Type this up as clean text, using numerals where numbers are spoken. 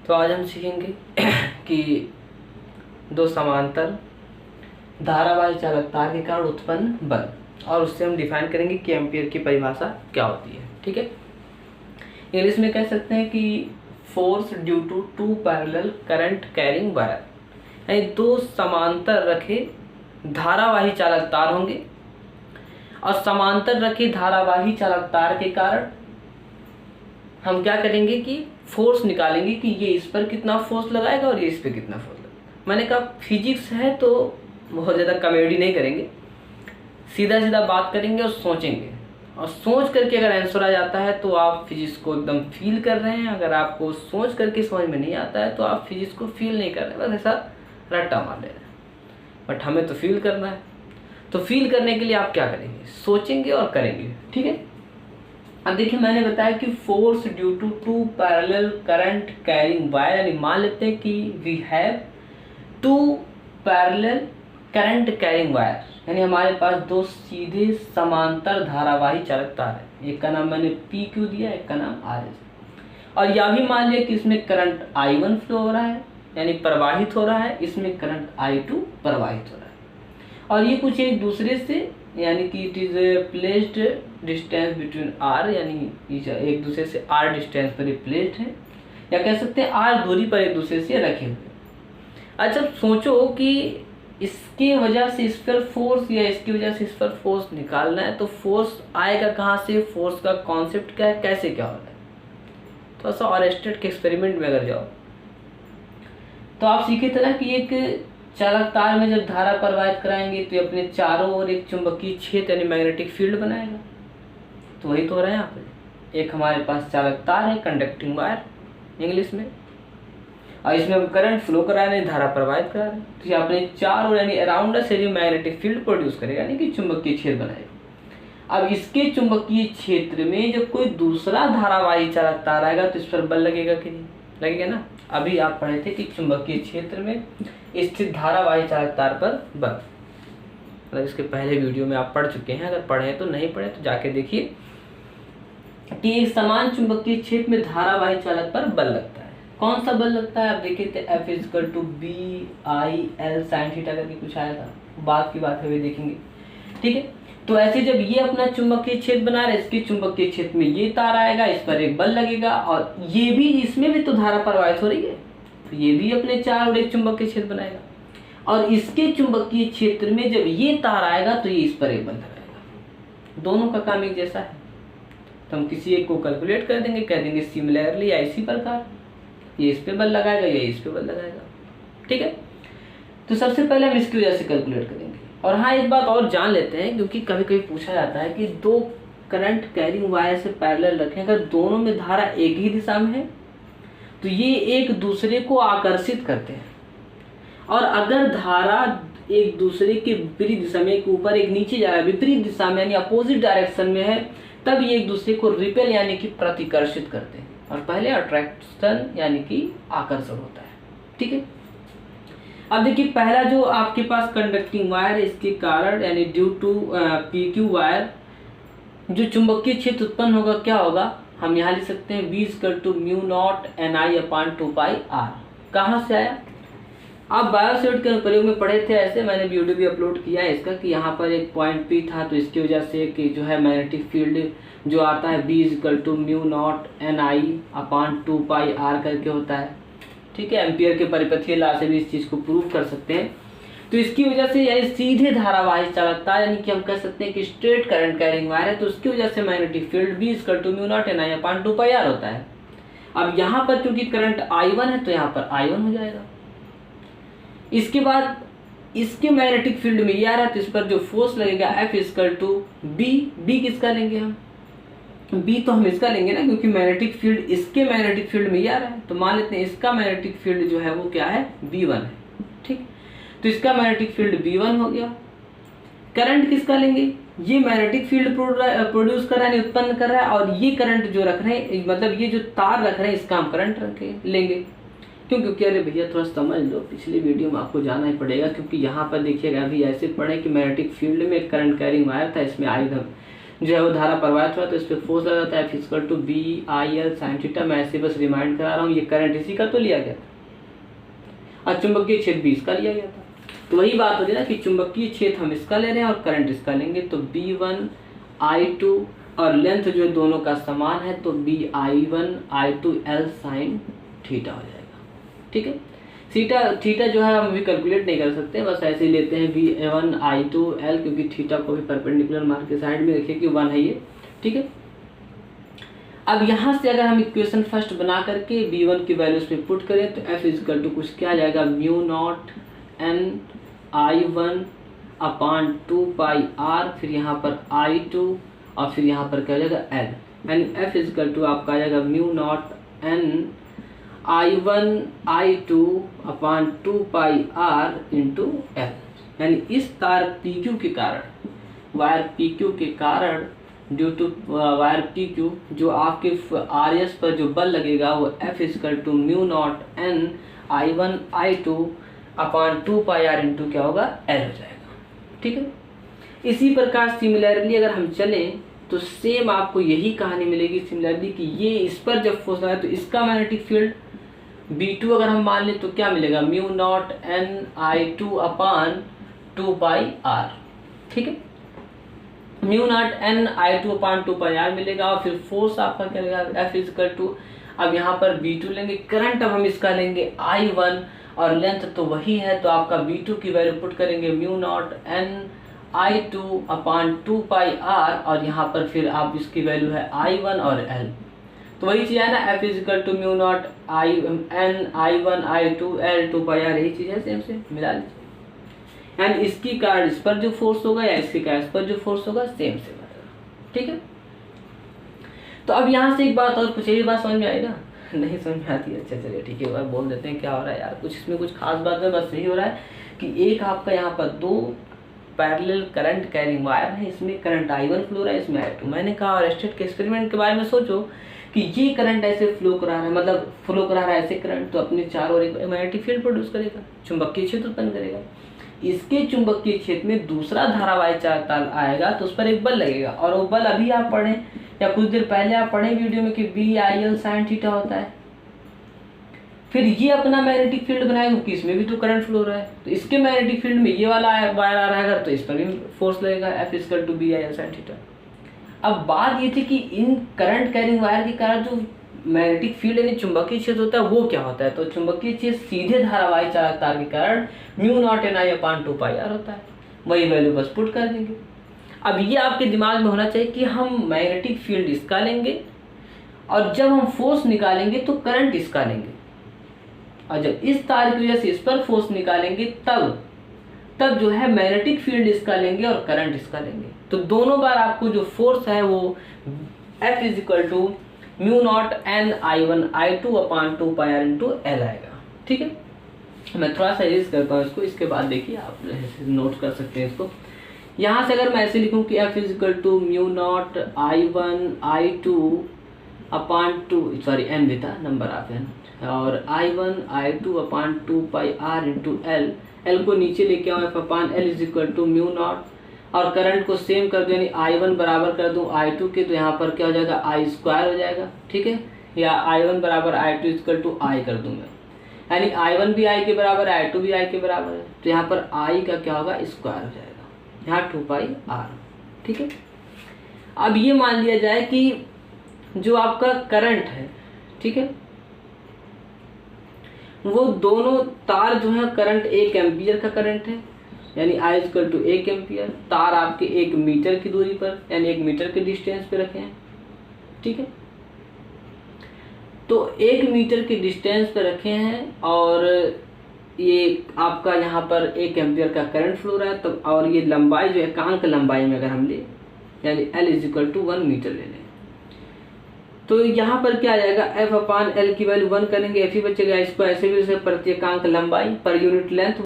तो आज हम सीखेंगे कि दो समांतर धारावाही चालक तार के कारण उत्पन्न बल, और उससे हम डिफाइन करेंगे कि एम्पियर की परिभाषा क्या होती है। ठीक है, इंग्लिश में कह सकते हैं कि force due to two parallel current carrying wire, यानी दो समांतर रखे धारावाही चालक तार होंगे और समांतर रखे धारावाही चालक तार के कारण हम क्या करेंगे कि फोर्स निकालेंगे कि ये इस पर कितना फोर्स लगाएगा और ये इस पर कितना फोर्स लगाएगा। मैंने कहा फिजिक्स है तो बहुत ज़्यादा कॉमेडी नहीं करेंगे, सीधा सीधा बात करेंगे और सोचेंगे, और सोच करके अगर आंसर आ जाता है तो आप फिजिक्स को एकदम फील कर रहे हैं। अगर आपको सोच करके समझ में नहीं आता है तो आप फिजिक्स को फील नहीं कर रहे हैं, बस ऐसा रट्टा मार ले रहे हैं। बट हमें तो फील करना है, तो फील करने के लिए आप क्या करेंगे, सोचेंगे और करेंगे। ठीक है, अब देखिए मैंने बताया कि force due to two parallel current carrying wire, यानी मान लेते हैं कि we have two parallel current carrying wire, यानी हमारे पास दो सीधे समांतर धारावाही चालक तार है। एक का नाम मैंने पी क्यू दिया, एक का नाम आर एस, और यह भी मान लिया कि इसमें करंट I1 फ्लो हो रहा है, यानी प्रवाहित हो रहा है, इसमें करंट I2 प्रवाहित हो रहा है, और ये कुछ एक दूसरे से, यानी कि it is placed distance between R, यानी एक दूसरे से आर डिस्टेंस पर प्लेस्ड है, या कह सकते हैं आर दूरी पर एक दूसरे से रखे हुए। अच्छा सोचो कि इसके वजह से इस पर फोर्स या इसकी वजह से इस पर फोर्स निकालना है, तो फोर्स आएगा कहाँ से, फोर्स का कॉन्सेप्ट क्या है, कैसे क्या हो रहा है। थोड़ा सा ऑरेस्टेड के एक्सपेरिमेंट में अगर जाओ तो आप सीखे थे ना कि एक चालक तार में जब धारा प्रवाहित कराएंगे तो ये अपने चारों ओर एक चुंबकीय क्षेत्र यानी मैग्नेटिक फील्ड बनाएगा। तो वही तो हो रहा है यहाँ पे। एक हमारे पास चालक तार है, कंडक्टिंग वायर इंग्लिश में, और इसमें हम करंट फ्लो करा रहे हैं, धारा प्रवाहित करा रहे हैं, तो ये अपने चारों ओर यानी around us area magnetic field produce करेगा, यानी कि चुंबकीय क्षेत्र बनाएगा। अब इसके चुंबकीय क्षेत्र में जब कोई दूसरा धारावाही चालक तार आएगा तो इस पर बल लगेगा कि नहीं, लगेगा ना। अभी आप पढ़े थे कि चुंबकीय क्षेत्र में स्थित धारावाही चालक तार पर बल, मतलब इसके पहले वीडियो में आप पढ़ चुके हैं, अगर पढ़े तो नहीं पढ़े तो जाके देखिए कि एक समान चुंबकीय क्षेत्र में धारावाही चालक पर बल लगता है। कौन सा बल लगता है, आप देखिए थे F equal to B I L sine theta करके कुछ आया था, बात की बात है वे देखेंगे। ठीक है, तो ऐसे जब ये अपना चुंबकीय क्षेत्र बना रहे, इसके चुंबकीय क्षेत्र में ये तार आएगा, इस पर एक बल लगेगा, और ये भी, इसमें भी तो धारा प्रवाहित हो रही है, तो ये भी अपने चार और एक चुंबकीय क्षेत्र बनाएगा, और इसके चुंबकीय क्षेत्र में जब ये तार आएगा तो ये इस पर एक बल लगाएगा। दोनों का काम एक जैसा है, तो हम किसी एक को कैलकुलेट कर देंगे, कह देंगे सिमिलरली या इसी प्रकार ये इस पे बल लगाएगा, ये इस पे बल लगाएगा। ठीक है, तो सबसे पहले हम इसकी वजह से कैलकुलेट करेंगे। और हाँ, एक बात और जान लेते हैं, क्योंकि कभी कभी पूछा जाता है कि दो करंट कैरिंग वायर से पैरेलल रखें, अगर दोनों में धारा एक ही दिशा में है तो ये एक दूसरे को आकर्षित करते हैं, और अगर धारा एक दूसरे के विपरीत दिशा में, एक ऊपर एक नीचे जा रहा है, विपरीत दिशा में यानी अपोजिट डायरेक्शन में है, तब ये एक दूसरे को रिपेल यानी कि प्रतिकर्षित करते हैं, और पहले अट्रैक्शन यानी कि आकर्षण होता है। ठीक है, अब देखिए पहला जो आपके पास कंडक्टिंग वायर है, इसके कारण यानी due to P Q wire जो चुंबकीय क्षेत्र उत्पन्न होगा क्या होगा, हम यहाँ लिख सकते हैं V equal to mu naught NI upon 2πr। कहाँ से आया, आप बायोसेट के प्रयोग में पढ़े थे ऐसे, मैंने वीडियो भी अपलोड किया है इसका, कि यहाँ पर एक पॉइंट P था, तो इसकी वजह से कि जो है मैग्नेटिक फील्ड जो आता है V equal to mu naught NI upon 2πr करके होता है। ठीक है, एम्पियर के परिपथीय लॉ से भी इस चीज़ को प्रूव कर सकते हैं। तो इसकी वजह से यानी सीधे धारावाही चालक तार, यानी कि हम कह सकते हैं कि स्ट्रेट करंट कैरिंग वायर है, तो उसकी वजह से magnetic field V equal to mu naught NI upon 2πr होता है। अब यहाँ पर क्योंकि करंट I1 है तो यहाँ पर I1 हो जाएगा। इसके बाद इसके मैग्नेटिक फील्ड में ये आ रहा है, तो इस पर जो फोर्स लगेगा F इक्वल टू बी किसका लेंगे हम, बी तो हम इसका लेंगे ना, क्योंकि मैग्नेटिक फील्ड इसके मैग्नेटिक फील्ड में ये आ रहा है, तो मान लेते हैं इसका मैग्नेटिक फील्ड जो है वो क्या है, B1 है। ठीक, तो इसका मैग्नेटिक फील्ड B1 हो गया। करंट किसका लेंगे, ये मैग्नेटिक फील्ड प्रोड्यूस कर रहा है, उत्पन्न कर रहा है, और ये करंट जो रख रहे हैं, मतलब ये जो तार रख रहे हैं इसका हम करंट लेंगे। क्यों, क्योंकि अरे भैया थोड़ा समझ लो, पिछले वीडियो में आपको जाना ही पड़ेगा, क्योंकि यहाँ पर देखिएगा अभी ऐसे पढ़े कि मैग्नेटिक फील्ड में एक करंट कैरिंग वायर था, इसमें जो है वो धारा प्रवाहित हुआ तो इस पर फोर्स लगा जाता है F equal to B I L sine theta. मैं ऐसे बस रिमाइंड करा रहा हूँ, ये करंट इसी का तो लिया गया था और चुंबकीय क्षेत्र भी इसका लिया गया था। तो वही बात हो रही ना कि चुंबकीय क्षेत्र हम इसका ले रहे हैं और करंट इसका लेंगे, तो B1 I2 और लेंथ जो दोनों का समान है तो BI1 I2 L sine theta हो जाएगा। ठीक है, थीटा जो है हम अभी कैलकुलेट नहीं कर सकते, बस ऐसे ही लेते हैं B1 I2 L, क्योंकि थीटा को भी परपेंडिकुलर मार के साइड में रखिए कि 1 है ये। ठीक है, अब यहाँ से अगर हम इक्वेशन फर्स्ट बना करके B1 की वैल्यूज पे पुट करें तो F इक्वल टू कुछ क्या आ जाएगा, म्यू नॉट N I1 अपान 2 पाई R, फिर यहाँ पर I2 और फिर यहाँ पर क्या हो जाएगा L, यानी F इक्वल टू आपका आ जाएगा mu naught N I1 I2 upon 2 pi R into L। यानी इस तार PQ के कारण, वायर PQ के कारण, ड्यू टू वायर PQ जो आपके RS पर जो बल लगेगा वो F equal to mu naught N I1 I2 upon 2 pi R into क्या होगा L हो जाएगा। ठीक है, इसी प्रकार सिमिलरली अगर हम चलें तो सेम आपको यही कहानी मिलेगी सिमिलरली कि ये इस पर जब फोर्स लगा तो इसका मैग्नेटिक फील्ड B2 अगर हम मान लें तो क्या मिलेगा, mu naught N I2 upon 2 pi R। ठीक है, mu naught N I2 upon 2 pi R मिलेगा और फिर फोर्स आपका क्या लगेगा F इक्वल टू, अब यहाँ पर B2 लेंगे, करंट अब हम इसका लेंगे I1 और लेंथ तो वही है तो आपका B2 की वैल्यू पुट करेंगे mu naught N I2 upon 2 pi R और यहाँ पर फिर आप इसकी वैल्यू है I1 और L, तो वही चीज़ है ना, F equal to mu naught N I1 I2 L 2 pi R, यही चीज़ है, सेम से मिला लीजिए। यानी इसकी कारण इस पर जो फोर्स होगा या इसकी कारण इस पर जो फोर्स होगा सेम से बनेगा। ठीक है, तो अब यहाँ से एक बात और पूछे, ये बात समझ में आई ना, नहीं समझ में आती है, अच्छा चलिए ठीक है, एक बार बोल देते हैं क्या हो रहा है यार, कुछ इसमें कुछ खास बात है, बस यही हो रहा है कि एक आपका यहाँ पर दो पैरेलल करंट कैरिंग वायर है, इसमें करंट I1 फ्लो रहा है, इसमें I2। मैंने कहा और स्टेट के एक्सपेरिमेंट के बारे में सोचो कि ये करंट ऐसे फ्लो करा रहा है, मतलब फ्लो करा रहा है ऐसे करंट, तो अपने चारों ओर एक मैग्नेटिक फील्ड प्रोड्यूस करेगा, चुंबकीय क्षेत्र उत्पन्न करेगा। इसके चुंबकीय क्षेत्र में दूसरा धारावाही चाल आएगा तो उस पर एक बल लगेगा, और वो बल अभी आप पढ़ें या कुछ देर पहले आप पढ़ें वीडियो में कि BIL साइन थीटा होता है। फिर ये अपना मैग्नेटिक फील्ड बनाएगा क्योंकि इसमें भी तो करंट फ्लो रहा है, तो इसके मैग्नेटिक फील्ड में ये वाला वायर आ रहा है अगर, तो इस पर भी फोर्स लगेगा F equal to BIL sine theta. अब बात ये थी कि इन करंट कैरिंग वायर के कारण जो मैग्नेटिक फील्ड यानी चुंबकीय क्षेत्र होता है वो क्या होता है, तो चुंबकीय क्षेत्र सीधे धारावाही चालक तार के कारण mu naught N I upon 2 pi R होता है, वही वैल्यू बस पुट कर देंगे। अब ये आपके दिमाग में होना चाहिए कि हम मैग्नेटिक फील्ड इसका लेंगे और जब हम फोर्स निकालेंगे तो करंट इसका लेंगे, और जब इस तार की वजह से इस पर फोर्स निकालेंगे तब जो है मैग्नेटिक फील्ड इसका लेंगे और करंट इसका लेंगे, तो दोनों बार आपको जो फोर्स है वो F is equal to mu naught N I1 I2 upon 2 pi R into L आएगा। ठीक है, मैं थोड़ा सा इरेज करता हूँ इसको, इसके बाद देखिए आप नोट कर सकते हैं इसको। यहाँ से अगर मैं ऐसे लिखूँ कि F is equal to mu naught I1 I2 upon 2, sorry N भी था, नंबर ऑफ N, और I1 I2 upon 2 pi R into L को नीचे लेके आऊँ, F upon L is equal to mu naught, और करंट को सेम कर दूँ यानी I1 बराबर कर दूँ I2 के, तो यहाँ पर क्या हो जाएगा I स्क्वायर हो जाएगा। ठीक है, या I1 बराबर I2 इक्वल टू I कर दूँ मैं, यानी I1 भी I के बराबर है, I2 भी I के बराबर है, तो यहाँ पर I का क्या होगा स्क्वायर हो जाएगा, यहाँ 2 पाई R। ठीक है, अब ये मान लिया जाए कि जो आपका करंट है, ठीक है, वो दोनों तार जो है करंट 1 एम्पियर का करंट है, यानी I इक्वल टू 1 एम्पियर, तार आपके 1 मीटर की दूरी पर यानी 1 मीटर के डिस्टेंस पे रखे हैं। ठीक है, तो 1 मीटर के डिस्टेंस पे रखे हैं और ये आपका यहाँ पर 1 एम्पियर का करंट फ्लो रहा है, तो और ये लंबाई जो है एकांक लंबाई में अगर हम ले यानी L is equal to 1 metre ले लें, तो यहाँ पर क्या आ जाएगा F अपान L की वैल्यू 1 करेंगे, F ही बचेगा, इसको ऐसे भी प्रत्येकांक लंबाई पर यूनिट लेंथ